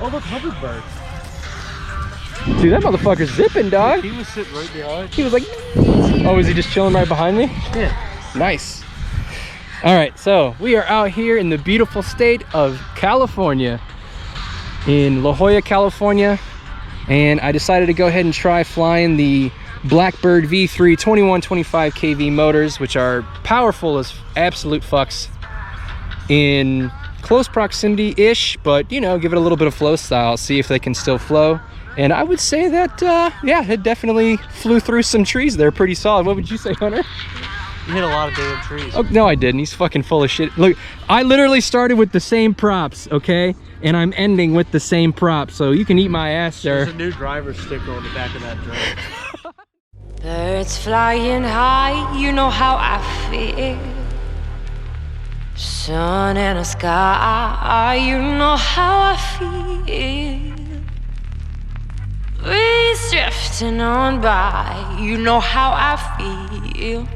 Oh, look, hoverbird. Dude, that motherfucker's zipping, dog. He was sitting right behind. He was like, oh, is he just chilling right behind me? Yeah. Nice. All right, so we are out here in the beautiful state of California, in La Jolla, California, and I decided to go ahead and try flying the Black Bird V3 2125 kV motors, which are powerful as absolute fucks in close proximity-ish, but you know, give it a little bit of flow style, see if they can still flow. And I would say that, yeah, it definitely flew through some trees there pretty solid. What would you say, Hunter? You hit a lot of damn trees. Oh, no, I didn't. He's fucking full of shit. Look, I literally started with the same props, okay? And I'm ending with the same props, so you can eat my ass, sir. There's a new driver sticker on the back of that drone. Birds flying high, you know how I feel. Sun in the sky, you know how I feel. Breeze drifting on by, you know how I feel.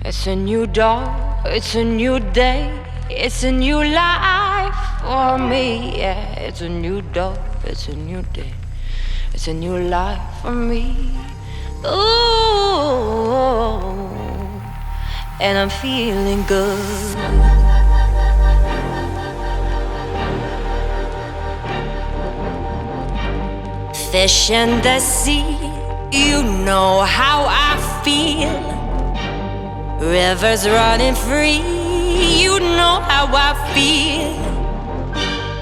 It's a new dawn, it's a new day, it's a new life for me. Yeah, it's a new dawn, it's a new day, it's a new life for me. Ooh, and I'm feeling good. Fish in the sea, you know how I feel. Rivers running free, you know how I feel.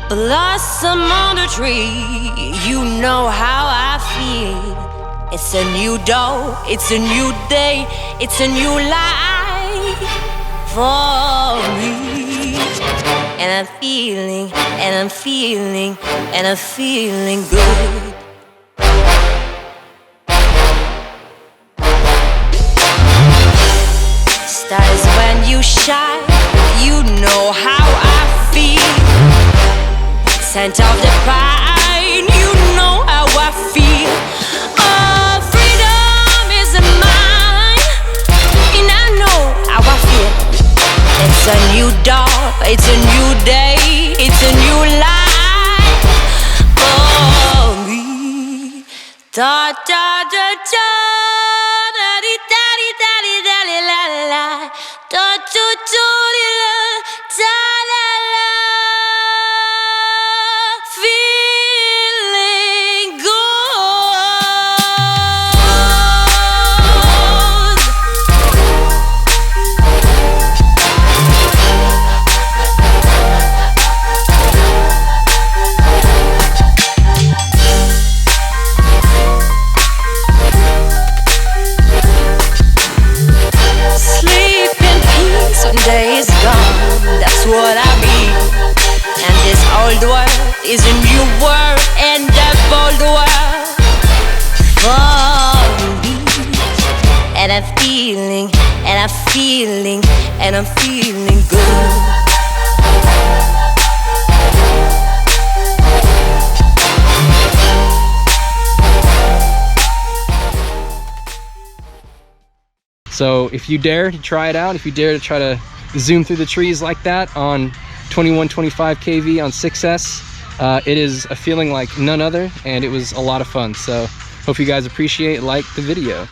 Blossom on the tree, you know how I feel. It's a new dawn, it's a new day, it's a new life for me. And I'm feeling, and I'm feeling, and I'm feeling good. Stars when you shine, you know how I feel. Scent of the pine, you know how I feel. Oh, freedom is mine, and I know how I feel. It's a new dawn, it's a new day, it's a new life for me. Da da da da. Feeling good. Sleep in peace when day is gone, that's what I mean. And this old world is a new world, and that bold world for me. And I'm feeling, and I'm feeling, and I'm feeling good. So if you dare to try it out, if you dare to try to zoom through the trees like that on 2125 kV on 6S, it is a feeling like none other, and it was a lot of fun. So hope you guys appreciate, like the video.